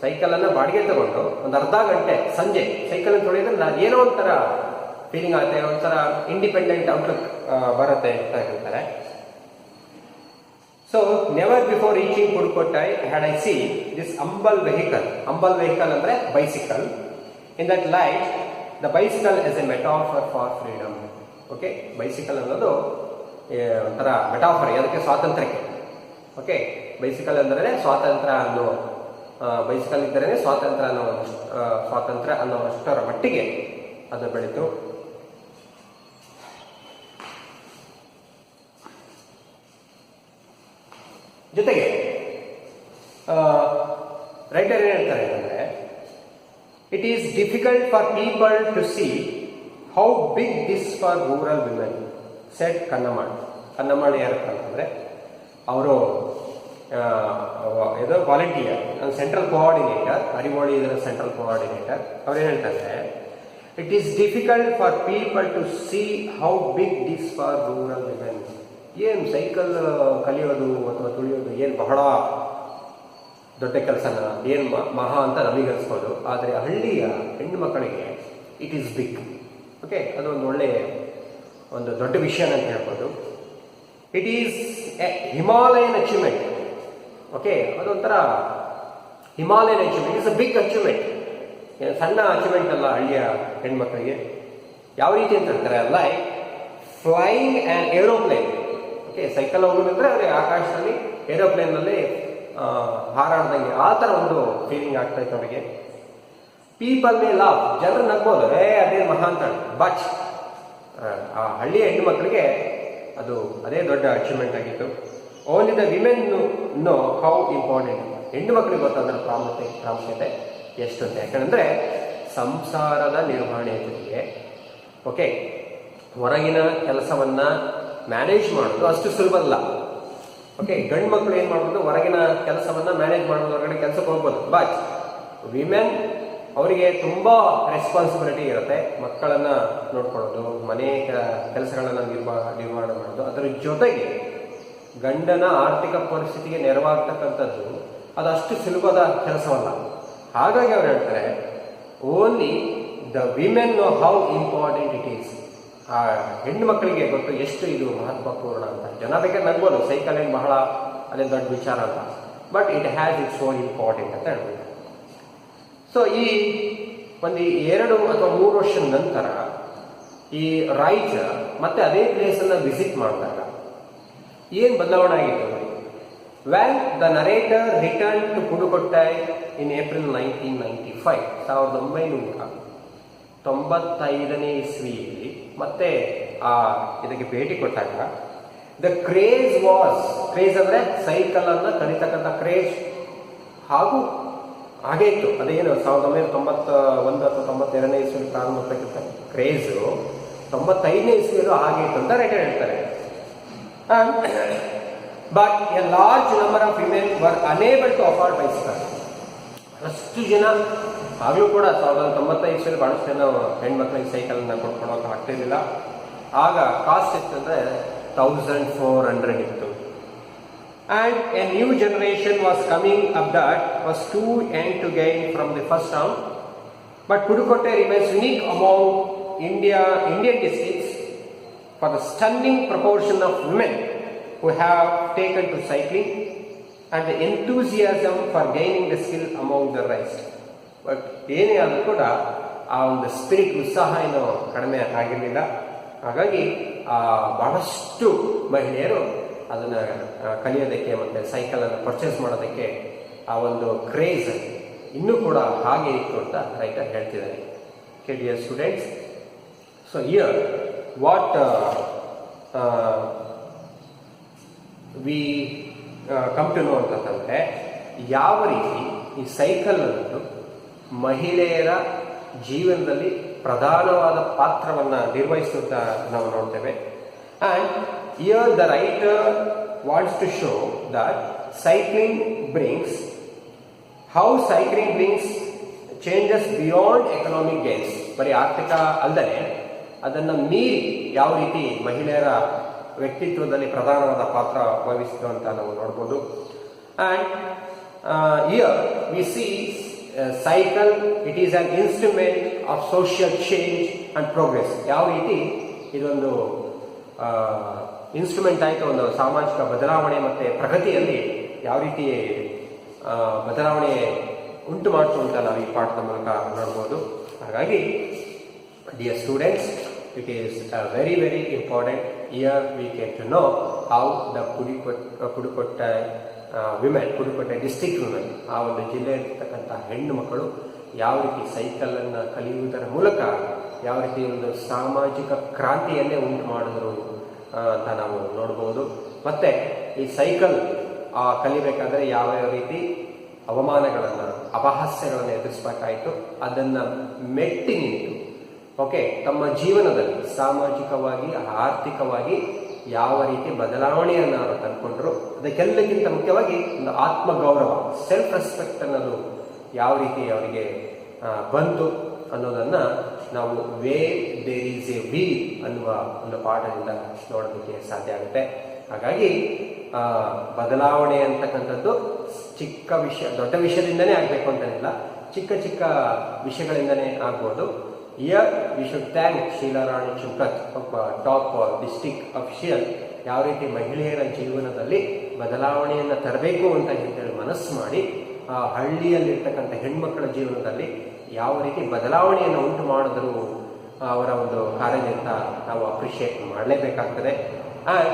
ಸೈಕಲನ್ನು ಬಾಡಿಗೆ ತಗೊಂಡು ಒಂದು ಅರ್ಧ ಗಂಟೆ ಸಂಜೆ ಸೈಕಲ್ ತೊಳೆಯೋದ್ರೆ ನಾನು ಏನೋ ಒಂಥರ ಫೀಲಿಂಗ್ ಆಗುತ್ತೆ, ಒಂಥರ ಇಂಡಿಪೆಂಡೆಂಟ್ ಔಟ್ಲುಕ್ ಬರುತ್ತೆ ಅಂತ ಹೇಳ್ತಾರೆ. So never before reaching Pudukkottai had I see this humble vehicle. Humble vehicle ಅಂದರೆ bicycle. In that light the bicycle is a metaphor for freedom. Okay, bicycle ಅನ್ನೋದು ಒಂಥರ ಮೆಟಾಫರ್, ಅದಕ್ಕೆ ಸ್ವಾತಂತ್ರ್ಯಕ್ಕೆ. ಓಕೆ, ಬೈಸಿಕಲ್ ಅಂದರೆ ಸ್ವಾತಂತ್ರ್ಯ ಅನ್ನೋ, ಬೈಸಿಕಲ್ ಇದ್ದರೆ ಸ್ವಾತಂತ್ರ್ಯ ಅನ್ನೋಷ್ಟರ ಮಟ್ಟಿಗೆ ಅದು ಬೆಳೀತು. ಜೊತೆಗೆ ರೈಟರ್ ಏನು ಹೇಳ್ತಾರೆ ಅಂತಂದರೆ, it is difficult for people to see how big this for rural women said Kannammal. Kannammal ಯಾರಪ್ಪ ಅಂತಂದರೆ ಅವರು ಇದು ವಾಲಂಟಿಯರ್, ಸೆಂಟ್ರಲ್ ಕೋಆರ್ಡಿನೇಟರ್, ಅರಿವೋಳಿ ಇದರ ಸೆಂಟ್ರಲ್ ಕೋಆರ್ಡಿನೇಟರ್. ಅವ್ರೇನು ಹೇಳ್ತಾರೆ, it is difficult for people to see how big this for rural women. ಏನು cycle ಕಲಿಯೋದು ಅಥವಾ ತುಳಿಯೋದು ಏನು ಬಹಳ ದೊಡ್ಡ ಕೆಲಸನ, ಏನು ಮಹಾ ಅಂತ ನಮಗೆ ಅನಿಸ್ಬೋದು, ಆದರೆ ಹಳ್ಳಿಯ ಹೆಣ್ಣು ಮಕ್ಕಳಿಗೆ ಇಟ್ ಈಸ್ ಬಿಗ್. ಓಕೆ, ಅದು ಒಂದು ದೊಡ್ಡ ವಿಷಯ ಅಂತ ಹೇಳ್ಬೋದು. It is a Himalayan achievement. Okay, ಅದೊಂಥರ Himalayan achievement, is a big achievement. ಸಣ್ಣ ಅಚೀವ್ಮೆಂಟ್ ಅಲ್ಲ ಹಳ್ಳಿಯ ಹೆಣ್ಮಕ್ಳಿಗೆ. ಯಾವ ರೀತಿ ಅಂತ ಹೇಳ್ತಾರೆ, like flying an aeroplane. Okay, cycle ಹೋಗೋದಂದ್ರೆ ಅವ್ರಿಗೆ ಆಕಾಶದಲ್ಲಿ ಏರೋಪ್ಲೇನ್ನಲ್ಲಿ ಹಾರಾಡ್ದಂಗೆ ಆ ಥರ ಒಂದು ಫೀಲಿಂಗ್ ಆಗ್ತಾಯಿತ್ತು ಅವರಿಗೆ. ಪೀಪಲ್ ಮೇ ಲಾಫ್, ಜನರು ನಗ್ಬೋದು, ಅದೇ ಮಹಾ ಅಂತ. ಬಟ್ ಆ ಹಳ್ಳಿಯ ಹೆಣ್ಣು ಮಕ್ಕಳಿಗೆ ಅದೇ ದೊಡ್ಡ ಅಚೀವ್ಮೆಂಟ್ ಆಗಿತ್ತು. Only the women know how important. ಹೆಣ್ಣು ಮಕ್ಕಳಿಗೆ ಗೊತ್ತಾದ್ರೆ ಪ್ರಾಮುಖ್ಯತೆ ಎಷ್ಟು ಅಂತ. ಯಾಕಂದರೆ ಸಂಸಾರದ ನಿರ್ವಹಣೆ ಜೊತೆಗೆ ಓಕೆ ಹೊರಗಿನ ಕೆಲಸವನ್ನು ಮ್ಯಾನೇಜ್ ಮಾಡೋದು ಅಷ್ಟು ಸುಲಭ ಅಲ್ಲ. ಓಕೆ, ಗಂಡು ಮಕ್ಕಳು ಏನು ಮಾಡ್ಬೋದು, ಹೊರಗಿನ ಕೆಲಸವನ್ನು ಮ್ಯಾನೇಜ್ ಮಾಡೋದು, ಹೊರಗಡೆ ಕೆಲಸಕ್ಕೆ ಹೋಗ್ಬೋದು. ಬಟ್ ವಿಮೆನ್ ಅವರಿಗೆ ತುಂಬ ರೆಸ್ಪಾನ್ಸಿಬಿಲಿಟಿ ಇರುತ್ತೆ. ಮಕ್ಕಳನ್ನು ನೋಡ್ಕೊಳ್ಳೋದು, ಮನೆ ಕೆಲಸಗಳನ್ನು ನಿರ್ವಹಣೆ ಮಾಡೋದು, ಅದರ ಜೊತೆಗೆ ಗಂಡನ ಆರ್ಥಿಕ ಪರಿಸ್ಥಿತಿಗೆ ನೆರವಾಗ್ತಕ್ಕಂಥದ್ದು ಅದಷ್ಟು ಸುಲಭದ ಕೆಲಸವಲ್ಲ. ಹಾಗಾಗಿ ಅವ್ರು ಹೇಳ್ತಾರೆ only the women know how important it is. ಆ ಹೆಣ್ಣು ಮಕ್ಕಳಿಗೆ ಗೊತ್ತು ಎಷ್ಟು ಇದು ಮಹತ್ವಪೂರ್ಣ ಅಂತ. ಜನ ಬೇಕಾದ್ರೆ ನಗ್ಬೋದು, ಸೈಕಲ್ ಏನು ಬಹಳ ಅದೇ ದೊಡ್ಡ ವಿಚಾರ ಅಂತ, but it has its own important ಅಂತ ಹೇಳ್ಬೋದು. ಸೊ ಈ ಒಂದು 2 ಅಥವಾ 3 ವರ್ಷದ ನಂತರ ಈ ರೈಟ್ ಮತ್ತೆ ಅದೇ ಪ್ಲೇಸನ್ನು ವಿಸಿಟ್ ಮಾಡಿದಾಗ ಏನು ಬದಲಾವಣೆ ಆಗಿತ್ತು ನೋಡಿ. When the narrator return to Pudukkottai in April 1995, 1995ನೇ ಇಸ್ವಿಯಲ್ಲಿ ಮತ್ತೆ ಇದಕ್ಕೆ ಭೇಟಿ ಕೊಟ್ಟಾಗ ದ ಕ್ರೇಜ್ ಅಂದರೆ ಸೈಕಲ್ ಅನ್ನ ಕಲಿತಕ್ಕಂಥ ಕ್ರೇಜ್ ಹಾಗೂ ಹಾಗೆ ಇತ್ತು. ಅದೇನು 1991 ಅಥವಾ 92ನೇ ಇಸ್ವಿಯಲ್ಲಿ ಪ್ರಾರಂಭವಾಗಿದ್ದ ಕ್ರೇಜು 95ನೇ ಇಸ್ವಿಯಲ್ಲೂ ಹಾಗೆ ಇತ್ತು ಅಂತ ರೈಟರ್ ಹೇಳ್ತಾರೆ. But a large number of women were unable to afford bicycle. ಅಷ್ಟು ಜನ ಆಗಲೂ ಕೂಡ 1995 ಇಸ್ವಿಯಲ್ಲಿ ಬಹಳಷ್ಟು ಜನ ಹೆಣ್ಮಕ್ಳಿಗೆ ಸೈಕಲನ್ನು ಕೊಡ್ಕೊಳೋಕೆ ಆಗ್ತಿರ್ಲಿಲ್ಲ. ಆಗ ಕಾಸ್ಟ್ ಎಷ್ಟು ಅಂದರೆ 1400 ಇತ್ತು. And a new generation was coming up that was too young to gain from the first round. But Pudukkottai remains unique among Indian districts for the stunning proportion of women who have taken to cycling and the enthusiasm for gaining the skill among the rest. But ಏನೇ ಆದರೂ ಕೂಡ ಆ ಒಂದು spirit, ಉತ್ಸಾಹ ಏನು ಕಡಿಮೆ ಆಗಿರಲಿಲ್ಲ. ಹಾಗಾಗಿ ಬಹಳಷ್ಟು ಮಹಿಳೆಯರು ಅದನ್ನು ಕಲಿಯೋದಕ್ಕೆ ಮತ್ತು ಸೈಕಲನ್ನು ಪರ್ಚೇಸ್ ಮಾಡೋದಕ್ಕೆ ಆ ಒಂದು ಕ್ರೇಜ್ ಇನ್ನೂ ಕೂಡ ಹಾಗೆ ಇತ್ತು ಅಂತ ರೈಟರ್ ಹೇಳ್ತಿದ್ದಾರೆ. Dear students, so here what we come to know ಅಂತಂದರೆ ಯಾವ ರೀತಿ ಈ ಸೈಕಲ್ ಅನ್ನೋದು ಮಹಿಳೆಯರ ಜೀವನದಲ್ಲಿ ಪ್ರಧಾನವಾದ ಪಾತ್ರವನ್ನು ನಿರ್ವಹಿಸುತ್ತ ನಾವು ನೋಡ್ತೇವೆ. And here the writer wants to show that cycling brings changes beyond economic gains. ಬರೀ ಆರ್ಥಿಕ ಅಲ್ಲದೆ ಅದನ್ನು ಮೀರಿ ಯಾವ ರೀತಿ ಮಹಿಳೆಯರ ವ್ಯಕ್ತಿತ್ವದಲ್ಲಿ ಪ್ರಧಾನವಾದ ಪಾತ್ರ ವಹಿಸಿತು ಅಂತ ನಾವು ನೋಡ್ಬೋದು. And here V C cycle, it is on instrument of social change and progress. ಯಾವ ರೀತಿ ಇದೊಂದು ಇನ್ಸ್ಟ್ರೂಮೆಂಟ್ ಆಯಿತು ಒಂದು ಸಾಮಾಜಿಕ ಬದಲಾವಣೆ ಮತ್ತು ಪ್ರಗತಿಯಲ್ಲಿ ಯಾವ ರೀತಿ ಬದಲಾವಣೆ ಉಂಟು ಮಾಡ್ತು ಅಂತ ನಾವು ಈ ಪಾಠದ ಮೂಲಕ ನೋಡ್ಬೋದು. ಹಾಗಾಗಿ dear students, it is very very important. Here we came to know how the Pudukkottai women, Pudukkottai district women, ಆ ಒಂದು ಜಿಲ್ಲೆಯಲ್ಲಿರ್ತಕ್ಕಂಥ ಹೆಣ್ಣು ಮಕ್ಕಳು ಯಾವ ರೀತಿ ಸೈಕಲನ್ನು ಕಲಿಯುವುದರ ಮೂಲಕ ಯಾವ ರೀತಿ ಒಂದು ಸಾಮಾಜಿಕ ಕ್ರಾಂತಿಯನ್ನೇ ಉಂಟು ಮಾಡಿದ್ರು ಅಂತ ನಾವು ನೋಡ್ಬೋದು. ಮತ್ತು ಈ ಸೈಕಲ್ ಕಲಿಬೇಕಾದ್ರೆ ಯಾವ ರೀತಿ ಅವಮಾನಗಳನ್ನು, ಅಪಹಾಸ್ಯಗಳನ್ನು ಎದುರಿಸಬೇಕಾಯಿತು, ಅದನ್ನು ಮೆಟ್ಟಿ ನಿಂತು ಓಕೆ ತಮ್ಮ ಜೀವನದಲ್ಲಿ ಸಾಮಾಜಿಕವಾಗಿ ಆರ್ಥಿಕವಾಗಿ ಯಾವ ರೀತಿ ಬದಲಾವಣೆಯನ್ನು ಅವರು ತಂದುಕೊಂಡ್ರು, ಅದಕ್ಕೆಲ್ಲಕ್ಕಿಂತ ಮುಖ್ಯವಾಗಿ ಒಂದು ಆತ್ಮಗೌರವ, ಸೆಲ್ಫ್ ರೆಸ್ಪೆಕ್ಟ್ ಅನ್ನೋದು ಯಾವ ರೀತಿ ಅವರಿಗೆ ಬಂತು ಅನ್ನೋದನ್ನು ನಾವು where there is a wheel ಅನ್ನುವ ಒಂದು ಪಾಠದಿಂದ ನೋಡೋದಕ್ಕೆ ಸಾಧ್ಯ ಆಗುತ್ತೆ. ಹಾಗಾಗಿ ಬದಲಾವಣೆ ಅಂತಕ್ಕಂಥದ್ದು ಚಿಕ್ಕ ವಿಷಯ, ದೊಡ್ಡ ವಿಷಯದಿಂದನೇ ಆಗಬೇಕು ಅಂತೇನಿಲ್ಲ, ಚಿಕ್ಕ ಚಿಕ್ಕ ವಿಷಯಗಳಿಂದನೇ ಆಗ್ಬೋದು. Here we should thank Sheela Rani Chunkath, ಒಬ್ಬ ಟಾಪ್ ಡಿಸ್ಟ್ರಿಕ್ಟ್ ಅಫಿಷಿಯಲ್, ಯಾವ ರೀತಿ ಮಹಿಳೆಯರ ಜೀವನದಲ್ಲಿ ಬದಲಾವಣೆಯನ್ನು ತರಬೇಕು ಅಂತ ಹೇಳಿ ಮನಸ್ಸು ಮಾಡಿ ಆ ಹಳ್ಳಿಯಲ್ಲಿರ್ತಕ್ಕಂಥ ಹೆಣ್ಮಕ್ಕಳ ಜೀವನದಲ್ಲಿ ಯಾವ ರೀತಿ ಬದಲಾವಣೆಯನ್ನು ಉಂಟು ಮಾಡಿದ್ರು ಅವರ ಒಂದು ಕಾರ್ಯದಿಂದ ನಾವು ಅಪ್ರಿಷಿಯೇಟ್ ಮಾಡಲೇಬೇಕಾಗ್ತದೆ. And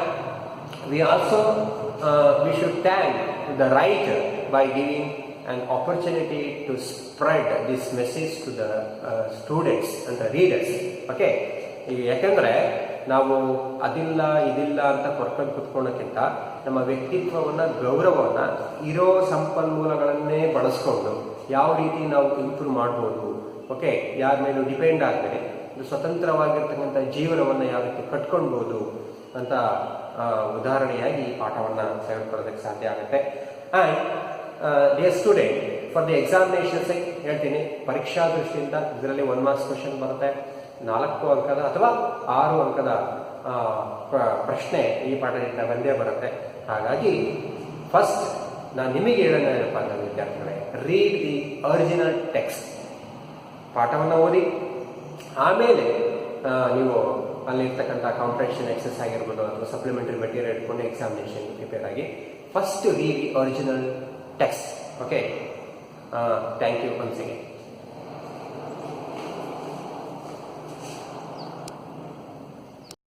we also we should thank the writer by giving an opportunity to spread this message to the students and the readers. Okay, ಈಗ ಯಾಕೆಂದರೆ ನಾವು ಅದಿಲ್ಲ ಇದಿಲ್ಲ ಅಂತ ಕೊರ್ಕೊಂಡು ಕುತ್ಕೊಳ್ಳೋಕ್ಕಿಂತ ನಮ್ಮ ವ್ಯಕ್ತಿತ್ವವನ್ನು, ಗೌರವವನ್ನು ಇರೋ ಸಂಪನ್ಮೂಲಗಳನ್ನೇ ಬಳಸ್ಕೊಂಡು ಯಾವ ರೀತಿ ನಾವು ಇಂಪ್ರೂವ್ ಮಾಡ್ಬೋದು, ಓಕೆ, ಯಾರ ಮೇಲೂ ಡಿಪೆಂಡ್ ಆಗದೆ ಒಂದು ಸ್ವತಂತ್ರವಾಗಿರ್ತಕ್ಕಂಥ ಜೀವನವನ್ನು ಯಾವ ರೀತಿ ಕಟ್ಕೊಳ್ಬೋದು ಅಂತ ಉದಾಹರಣೆಯಾಗಿ ಈ ಪಾಠವನ್ನು ತೆಗೆದುಕೊಳ್ಳೋದಕ್ಕೆ ಸಾಧ್ಯ ಆಗುತ್ತೆ. And dear student, for the examinations ಹೇಳ್ತೀನಿ, ಪರೀಕ್ಷಾ ದೃಷ್ಟಿಯಿಂದ ಇದರಲ್ಲಿ 1 ಮಾರ್ಕ್ಸ್ ಕ್ವಶನ್ ಬರುತ್ತೆ, 4 ಅಂಕದ ಅಥವಾ 6 ಅಂಕದ ಪ್ರಶ್ನೆ ಈ ಪಾಠದಿಂದ ಬಂದೇ ಬರುತ್ತೆ. ಹಾಗಾಗಿ ಫಸ್ಟ್ ನಾನು ನಿಮಗೆ ಹೇಳೋದೇನಪ್ಪ ನನ್ನ ವಿದ್ಯಾರ್ಥಿಗಳೇ, ರೀಡ್ ದಿ ಒರಿಜಿನಲ್ ಟೆಕ್ಸ್ಟ್, ಪಾಠವನ್ನು ಓದಿ, ಆಮೇಲೆ ನೀವು ಅಲ್ಲಿರ್ತಕ್ಕಂಥ ಕಾಂಪ್ರಿಹೆನ್ಷನ್ ಎಕ್ಸಸ್ ಆಗಿರ್ಬೋದು ಅಥವಾ ಸಪ್ಲಿಮೆಂಟರಿ ಮೆಟೀರಿಯಲ್ ಇಟ್ಕೊಂಡು ಎಕ್ಸಾಮಿನೇಷನ್ ಪ್ರಿಪೇರ್ ಆಗಿ. First read the original text. Okay, thank you once again.